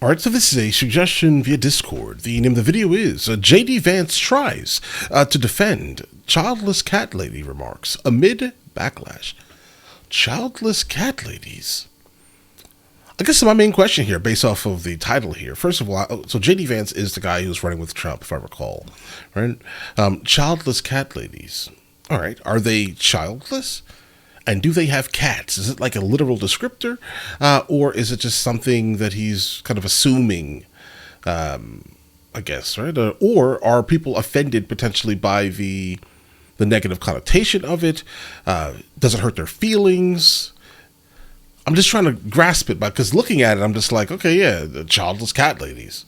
All right, so this is a suggestion via Discord. The name of the video is J.D. Vance tries to defend childless cat lady remarks amid backlash. Childless cat ladies. I guess my main question here, based off of the title here, first of all, so J.D. Vance is the guy who's running with Trump, if I recall, right? Childless cat ladies. All right, are they childless? And do they have cats? Is it like a literal descriptor? Or is it just something that he's kind of assuming, I guess, right? Or are people offended potentially by the negative connotation of it? Does it hurt their feelings? I'm just trying to grasp it, because looking at it, I'm just like, okay, yeah, the childless cat ladies.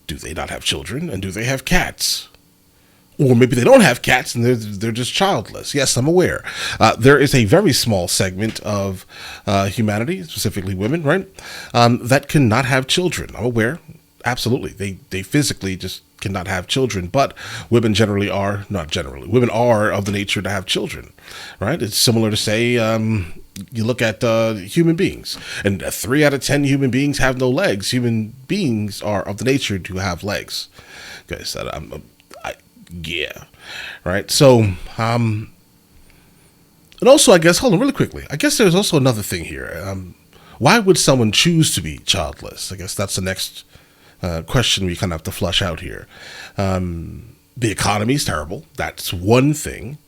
Do they not have children? And do they have cats? Or maybe they don't have cats and they're just childless. Yes, I'm aware. There is a very small segment of humanity, specifically women, right, that cannot have children. I'm aware. Absolutely. They physically just cannot have children. But women generally are, not generally, women are of the nature to have children, right? It's similar to, say, you look at human beings, and 3 out of 10 human beings have no legs. Human beings are of the nature to have legs. Okay, so yeah, right. So, and also, I guess, hold on really quickly. I guess there's also another thing here. Why would someone choose to be childless? I guess that's the next question we kind of have to flush out here. The economy is terrible. That's one thing.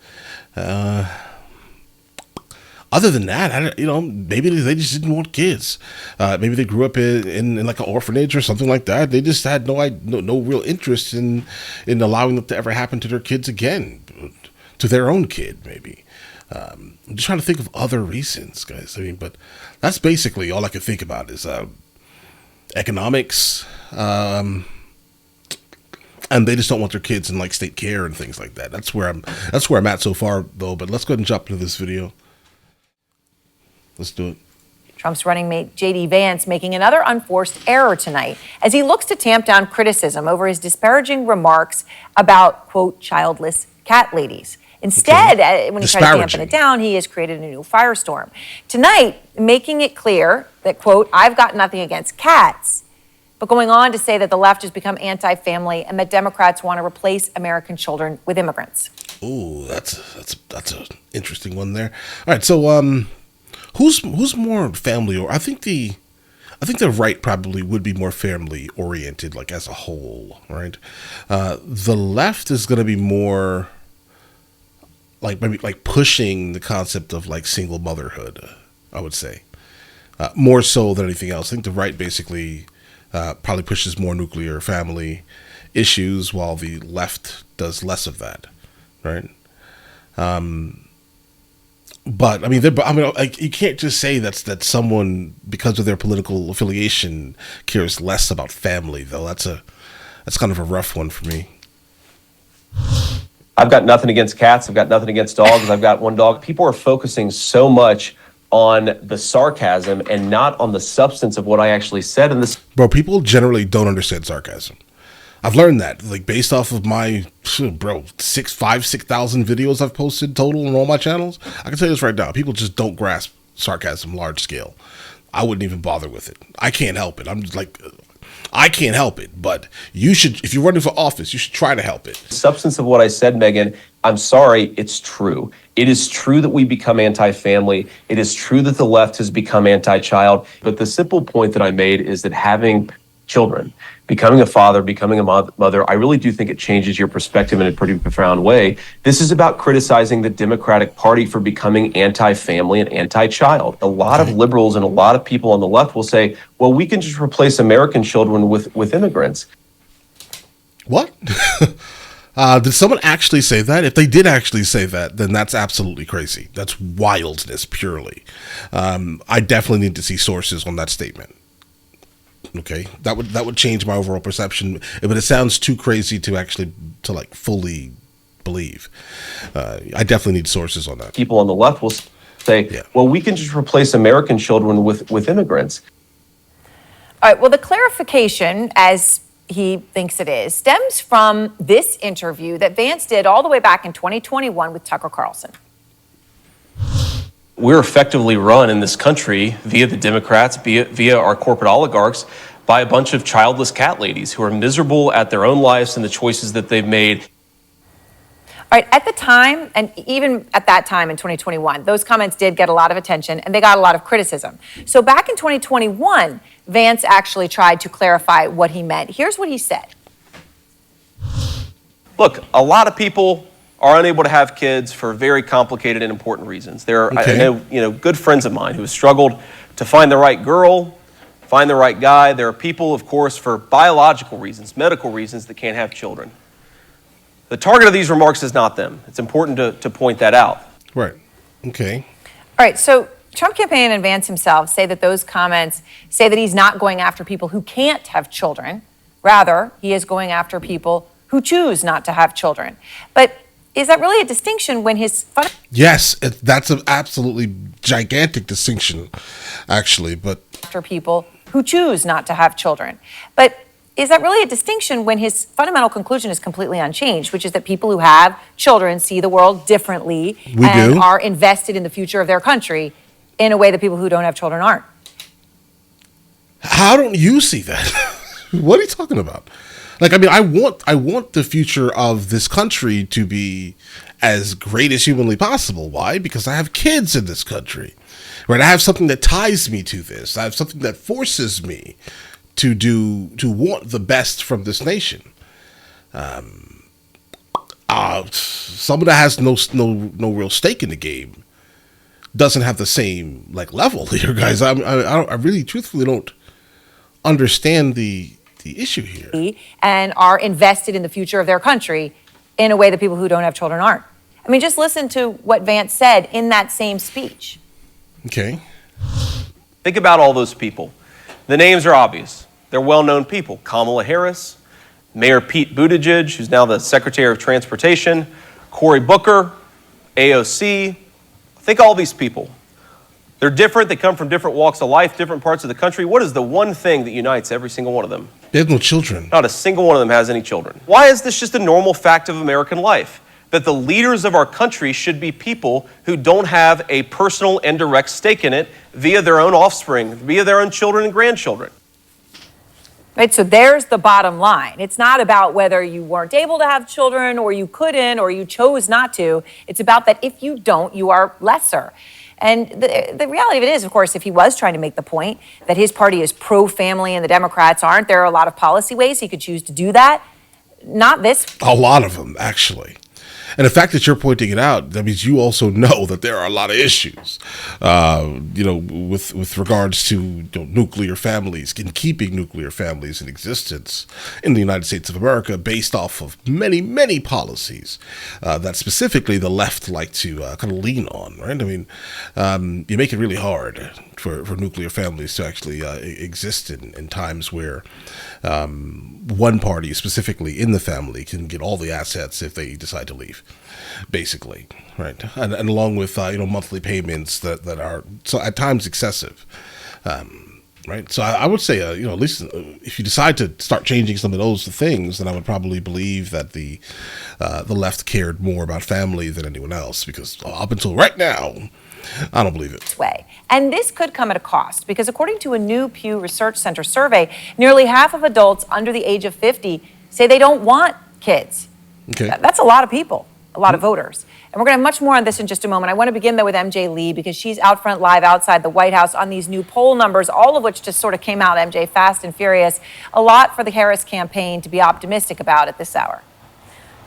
Other than that, maybe they just didn't want kids. Maybe they grew up in like an orphanage or something like that. They just had no real interest in allowing that to ever happen to their kids again, to their own kid, maybe. I'm just trying to think of other reasons, guys. I mean, but that's basically all I can think about is economics, and they just don't want their kids in like state care and things like that. That's where I'm at so far, though. But let's go ahead and jump into this video. Let's do it. Trump's running mate J.D. Vance making another unforced error tonight as he looks to tamp down criticism over his disparaging remarks about, quote, childless cat ladies. Instead, when he tried to dampen it down, he has created a new firestorm. Tonight, making it clear that, quote, I've got nothing against cats, but going on to say that the left has become anti-family and that Democrats want to replace American children with immigrants. Ooh, that's an interesting one there. All right, so who's more family, or I think the right probably would be more family oriented, like as a whole, right? The left is going to be more like maybe like pushing the concept of like single motherhood, I would say, more so than anything else. I think the right basically probably pushes more nuclear family issues, while the left does less of that, right? But I mean, like, you can't just say that someone, because of their political affiliation, cares less about family, though. That's kind of a rough one for me. I've got nothing against cats. I've got nothing against dogs. I've got one dog. People are focusing so much on the sarcasm and not on the substance of what I actually said in this. Bro, people generally don't understand sarcasm. I've learned that, like, based off of my, 6,000 videos I've posted total on all my channels. I can tell you this right now. People just don't grasp sarcasm large scale. I wouldn't even bother with it. I can't help it. I'm just like, I can't help it. But you should, if you're running for office, you should try to help it. The substance of what I said, Megan, I'm sorry, it's true. It is true that we become anti-family. It is true that the left has become anti-child. But the simple point that I made is that having children, becoming a father, becoming a mother, I really do think it changes your perspective in a pretty profound way. This is about criticizing the Democratic Party for becoming anti-family and anti-child. A lot of liberals and a lot of people on the left will say, well, we can just replace American children with immigrants. What? Did someone actually say that? If they did actually say that, then that's absolutely crazy. That's wildness purely. I definitely need to see sources on that statement. Okay, that would change my overall perception, but it sounds too crazy to actually like fully believe. I definitely need sources on that. People on the left will say, yeah, well, we can just replace American children with immigrants. All right, well, the clarification, as he thinks it is, stems from this interview that Vance did all the way back in 2021 with Tucker Carlson. We're effectively run in this country via the Democrats, via our corporate oligarchs, by a bunch of childless cat ladies who are miserable at their own lives and the choices that they've made. All right, at the time, and even at that time in 2021, those comments did get a lot of attention and they got a lot of criticism. So back in 2021, Vance actually tried to clarify what he meant. Here's what he said. Look, a lot of people are unable to have kids for very complicated and important reasons. There are, I know, good friends of mine who have struggled to find the right girl, find the right guy. There are people, of course, for biological reasons, medical reasons, that can't have children. The target of these remarks is not them. It's important to point that out. Right. Okay. All right, so Trump campaign and Vance himself say that those comments say that he's not going after people who can't have children. Rather, he is going after people who choose not to have children. But is that really a distinction when his... Yes, that's an absolutely gigantic distinction, actually, but... After people who choose not to have children. But is that really a distinction when his fundamental conclusion is completely unchanged, which is that people who have children see the world differently and are invested in the future of their country in a way that people who don't have children aren't? How don't you see that? What are you talking about? Like, I mean, I want the future of this country to be as great as humanly possible. Why? Because I have kids in this country, right? I have something that ties me to this. I have something that forces me to want the best from this nation. Someone that has no real stake in the game doesn't have the same level here, guys. I really truthfully don't understand the issue here. And are invested in the future of their country in a way that people who don't have children aren't. I mean, just listen to what Vance said in that same speech. Okay. Think about all those people. The names are obvious. They're well-known people. Kamala Harris, Mayor Pete Buttigieg, who's now the Secretary of Transportation, Cory Booker, AOC. Think all these people. They're different. They come from different walks of life, different parts of the country. What is the one thing that unites every single one of them? They have no children. Not a single one of them has any children. Why is this just a normal fact of American life? That the leaders of our country should be people who don't have a personal and direct stake in it via their own offspring, via their own children and grandchildren. Right, so there's the bottom line. It's not about whether you weren't able to have children or you couldn't or you chose not to. It's about that if you don't, you are lesser. And the reality of it is, of course, if he was trying to make the point that his party is pro-family and the Democrats aren't, there are a lot of policy ways he could choose to do that. Not this. A lot of them, actually. And the fact that you're pointing it out, that means you also know that there are a lot of issues, with regards to nuclear families and keeping nuclear families in existence in the United States of America based off of many, many policies that specifically the left like to kind of lean on, right? I mean, you make it really hard for nuclear families to actually exist in times where one party, specifically in the family, can get all the assets if they decide to leave, basically, right? And along with monthly payments that are so at times excessive, right? So I would say at least if you decide to start changing some of those things, then I would probably believe that the left cared more about family than anyone else, because up until right now, I don't believe it. Way. And this could come at a cost, because according to a new Pew Research Center survey, nearly half of adults under the age of 50 say they don't want kids. Okay. That's a lot of people, a lot of voters. And we're going to have much more on this in just a moment. I want to begin, though, with MJ Lee, because she's out front live outside the White House on these new poll numbers, all of which just sort of came out, MJ, fast and furious. A lot for the Harris campaign to be optimistic about at this hour.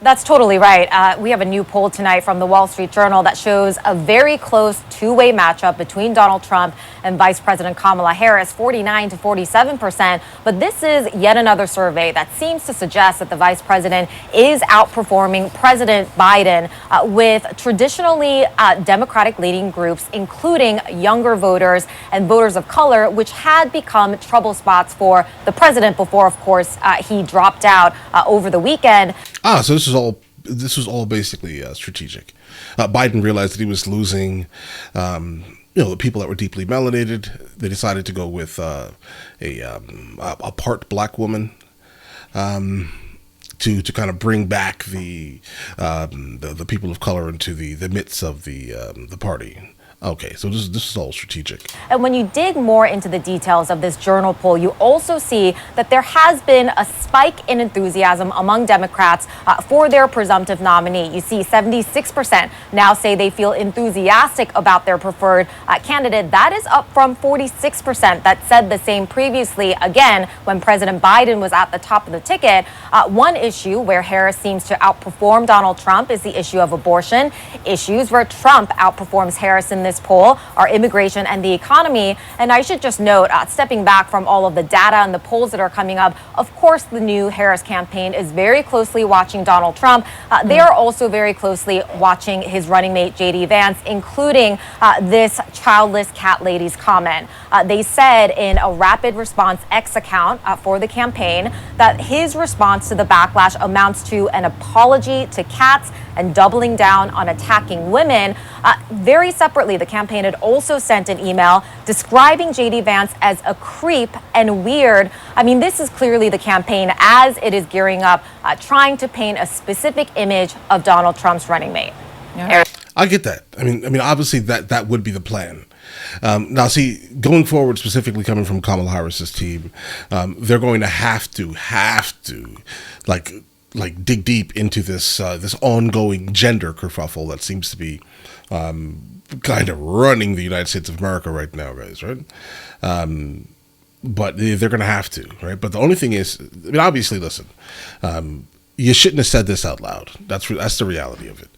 That's totally right. We have a new poll tonight from the Wall Street Journal that shows a very close two-way matchup between Donald Trump and Vice President Kamala Harris, 49 to 47%. But this is yet another survey that seems to suggest that the vice president is outperforming President Biden with traditionally Democratic leaning groups, including younger voters and voters of color, which had become trouble spots for the president before, of course, he dropped out over the weekend. So this was all basically strategic. Biden realized that he was losing, the people that were deeply melanated. They decided to go with a part black woman to kind of bring back the people of color into the midst of the party. Okay, so this is all strategic. And when you dig more into the details of this journal poll, you also see that there has been a spike in enthusiasm among Democrats for their presumptive nominee. You see 76% now say they feel enthusiastic about their preferred candidate. That is up from 46% that said the same previously, again, when President Biden was at the top of the ticket. One issue where Harris seems to outperform Donald Trump is the issue of abortion. Issues where Trump outperforms Harris in this poll are immigration and the economy. And I should just note, stepping back from all of the data and the polls that are coming up, of course, the new Harris campaign is very closely watching Donald Trump. They are also very closely watching his running mate, J.D. Vance, including this childless cat lady's comment. They said in a rapid response X account for the campaign that his response to the backlash amounts to an apology to cats and doubling down on attacking women. Very separately, the campaign had also sent an email describing J.D. Vance as a creep and weird. I mean, this is clearly the campaign as it is gearing up, trying to paint a specific image of Donald Trump's running mate. Yeah. I get that. I mean, obviously that would be the plan. Now, see, going forward, specifically coming from Kamala Harris's team, they're going to have to like dig deep into this this ongoing gender kerfuffle that seems to be kind of running the United States of America right now, guys. Right? But they're going to have to, right? But the only thing is, I mean, obviously, listen. You shouldn't have said this out loud. That's the reality of it.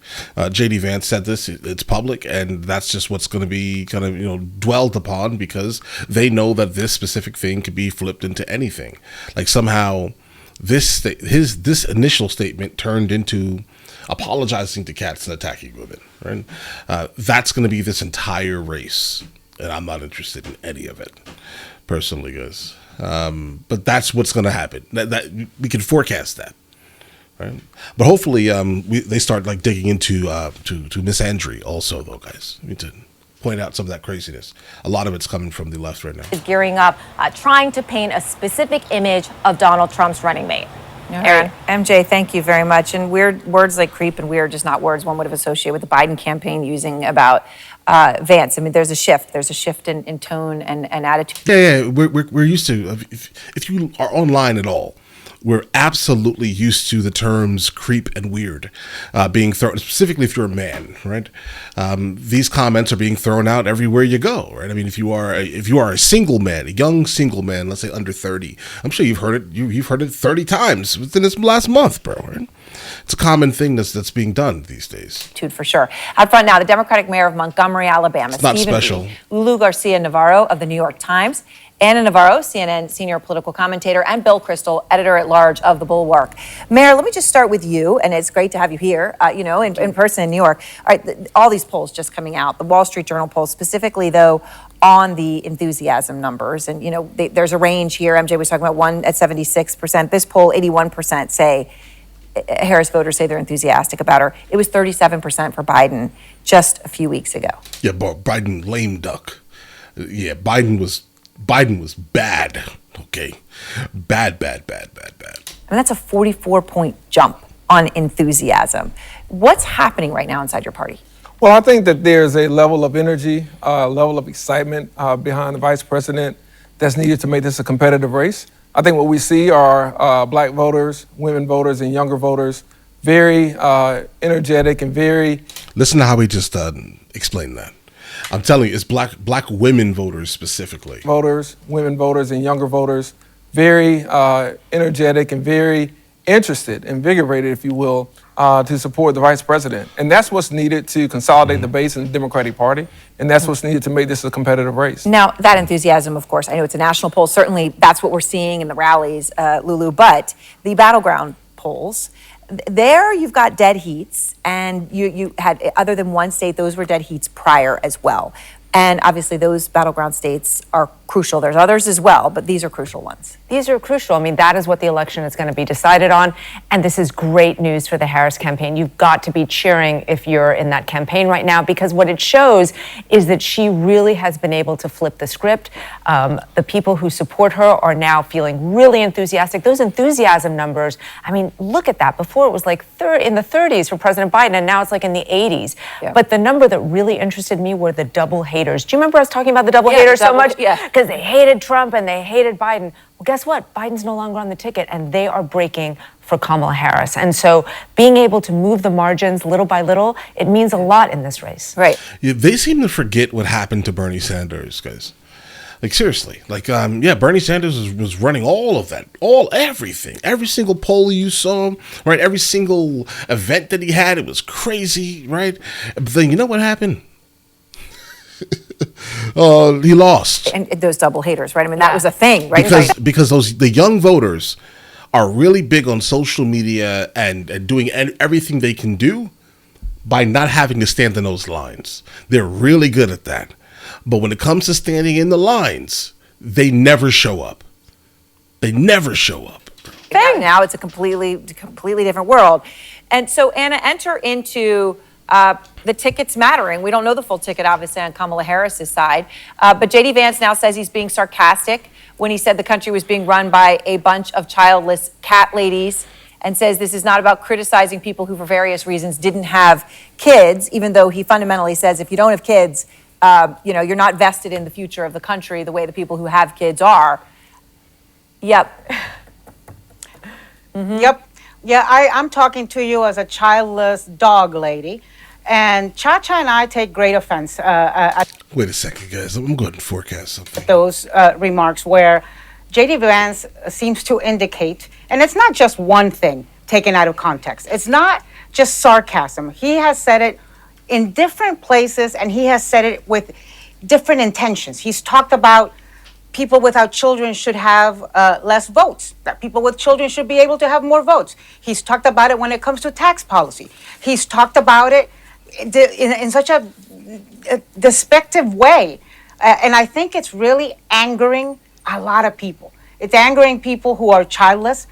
J.D. Vance said this. It's public, and that's just what's going to be kind of dwelled upon because they know that this specific thing could be flipped into anything. Like somehow, this initial statement turned into apologizing to cats and attacking women. Right? That's going to be this entire race, and I'm not interested in any of it, personally, guys. But that's what's going to happen. That we can forecast that. Right. But hopefully they start like digging into to misandry also, though, guys. We need to point out some of that craziness. A lot of it's coming from the left right now. Is gearing up, trying to paint a specific image of Donald Trump's running mate. Aaron. MJ, thank you very much. And weird words like creep and weird, just not words one would have associated with the Biden campaign using about Vance. I mean, there's a shift. There's a shift in tone and attitude. Yeah. We're used to, if you are online at all, we're absolutely used to the terms creep and weird being thrown, specifically if you're a man, right? These comments are being thrown out everywhere you go, right? I mean, if you are a single man, a young single man, let's say under 30, I'm sure you've heard it. You've heard it 30 times within this last month, bro. Right? It's a common thing that's being done these days. For sure. Out front now, the Democratic mayor of Montgomery, Alabama, it's not special. Lulu Garcia-Navarro of the New York Times, Anna Navarro, CNN senior political commentator, and Bill Kristol, editor-at-large of The Bulwark. Mayor, let me just start with you, and it's great to have you here, in person in New York. All right, all these polls just coming out, the Wall Street Journal polls, specifically, though, on the enthusiasm numbers. And, there's a range here. MJ was talking about one at 76%. This poll, 81% say Harris voters say they're enthusiastic about her. It was 37% for Biden just a few weeks ago. Yeah, but Biden lame duck. Yeah, Biden was bad. Okay, bad. And that's a 44-point jump on enthusiasm. What's happening right now inside your party? Well, I think that there's a level of energy, level of excitement behind the vice president that's needed to make this a competitive race. I think what we see are black voters, women voters, and younger voters very energetic and very... Listen to how he just explained that. I'm telling you, it's black women voters specifically. Voters, women voters, and younger voters very energetic and very interested, invigorated, if you will, to support the vice president. And that's what's needed to consolidate the base in the Democratic Party. And that's what's needed to make this a competitive race. Now, that enthusiasm, of course, I know it's a national poll. Certainly, that's what we're seeing in the rallies, Lulu. But the battleground polls, there you've got dead heats. And you had, other than one state, those were dead heats prior as well. And obviously, those battleground states are crucial. There's others as well, but these are crucial ones. These are crucial. I mean, that is what the election is going to be decided on. And this is great news for the Harris campaign. You've got to be cheering if you're in that campaign right now, because what it shows is that she really has been able to flip the script. The people who support her are now feeling really enthusiastic. Those enthusiasm numbers, I mean, look at that. Before it was like in the 30s for President Biden, and now it's like in the 80s. Yeah. But the number that really interested me were the double haters. Do you remember us talking about the double haters so much? Yeah. Because they hated Trump and they hated Biden. Well, guess what? Biden's no longer on the ticket, and they are breaking for Kamala Harris. And so being able to move the margins little by little, it means a lot in this race. Right. Yeah, they seem to forget what happened to Bernie Sanders, guys. Like, seriously. Like, yeah, Bernie Sanders was running all of that, everything. Every single poll you saw, right? Every single event that he had, it was crazy, right? But then you know what happened? He lost. And those double haters, right? I mean, that was a thing, right? Because the young voters are really big on social media and doing everything they can do by not having to stand in those lines. They're really good at that. But when it comes to standing in the lines, they never show up. They never show up. Now it's a completely different world. And so, Anna, enter into the tickets mattering. We don't know the full ticket, obviously, on Kamala Harris's side. But J.D. Vance now says he's being sarcastic when he said the country was being run by a bunch of childless cat ladies, and says this is not about criticizing people who, for various reasons, didn't have kids, even though he fundamentally says if you don't have kids, you're not vested in the future of the country the way the people who have kids are. Yep. Mm-hmm. Yep. Yeah, I'm talking to you as a childless dog lady. And Cha-Cha and I take great offense at Wait a second, guys. I'm going to forecast something. those remarks where J.D. Vance seems to indicate, and it's not just one thing taken out of context. It's not just sarcasm. He has said it in different places, and he has said it with different intentions. He's talked about people without children should have less votes, that people with children should be able to have more votes. He's talked about it when it comes to tax policy. He's talked about it in such a despective way. And I think it's really angering a lot of people. It's angering people who are childless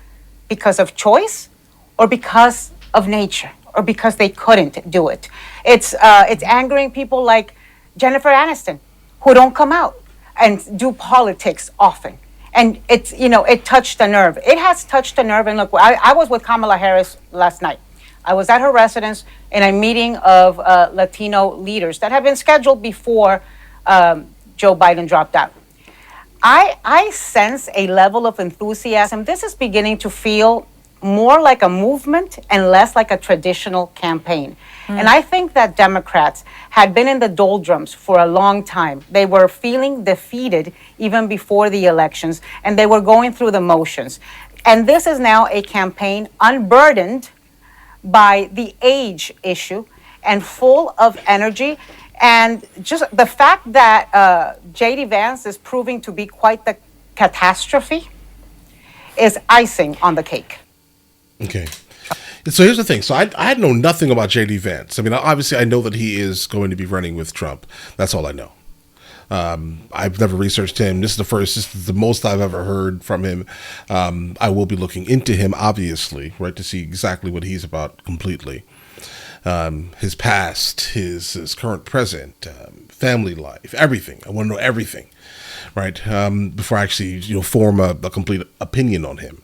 because of choice or because of nature or because they couldn't do it. It's angering people like Jennifer Aniston, who don't come out and do politics often. And it touched a nerve. It has touched a nerve. And look, I was with Kamala Harris last night. I was at her residence in a meeting of Latino leaders that had been scheduled before Joe Biden dropped out. I sense a level of enthusiasm. This is beginning to feel more like a movement and less like a traditional campaign. And I think that Democrats had been in the doldrums for a long time. They were feeling defeated even before the elections, and they were going through the motions. And this is now a campaign unburdened by the age issue and full of energy. And just the fact that J.D. Vance is proving to be quite the catastrophe is icing on the cake. Okay. So here's the thing. So I know nothing about J.D. Vance. I mean, obviously, I know that he is going to be running with Trump. That's all I know. I've never researched him. This is the most I've ever heard from him. I will be looking into him, obviously, right, to see exactly what he's about completely. His past, his current present, family life, everything. I want to know everything, right, before I actually form a complete opinion on him.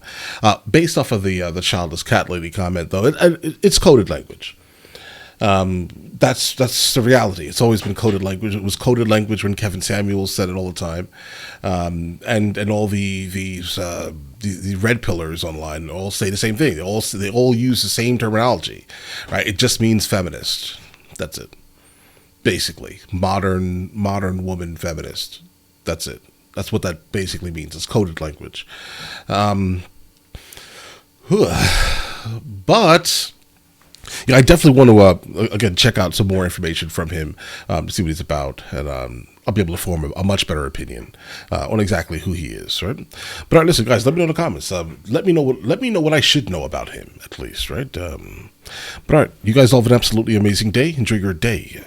Based off of the childless cat lady comment, though, it's coded language. That's the reality. It's always been coded language. It was coded language when Kevin Samuels said it all the time, and all the red pillars online all say the same thing. They all use the same terminology, right? It just means feminist. That's it. Basically, modern woman feminist. That's it. That's what that basically means. It's coded language. But I definitely want to, again, check out some more information from him to see what he's about, and I'll be able to form a much better opinion on exactly who he is, right? But all right, listen, guys, let me know in the comments. Let me know what I should know about him, at least, right? But all right, you guys all have an absolutely amazing day. Enjoy your day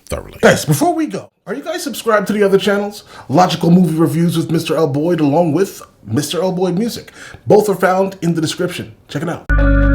thoroughly. Guys, before we go, Are you guys subscribed to the other channels? Logical Movie Reviews with Mr. L. Boyd along with Mr. L. Boyd Music. Both are found in the description. Check it out.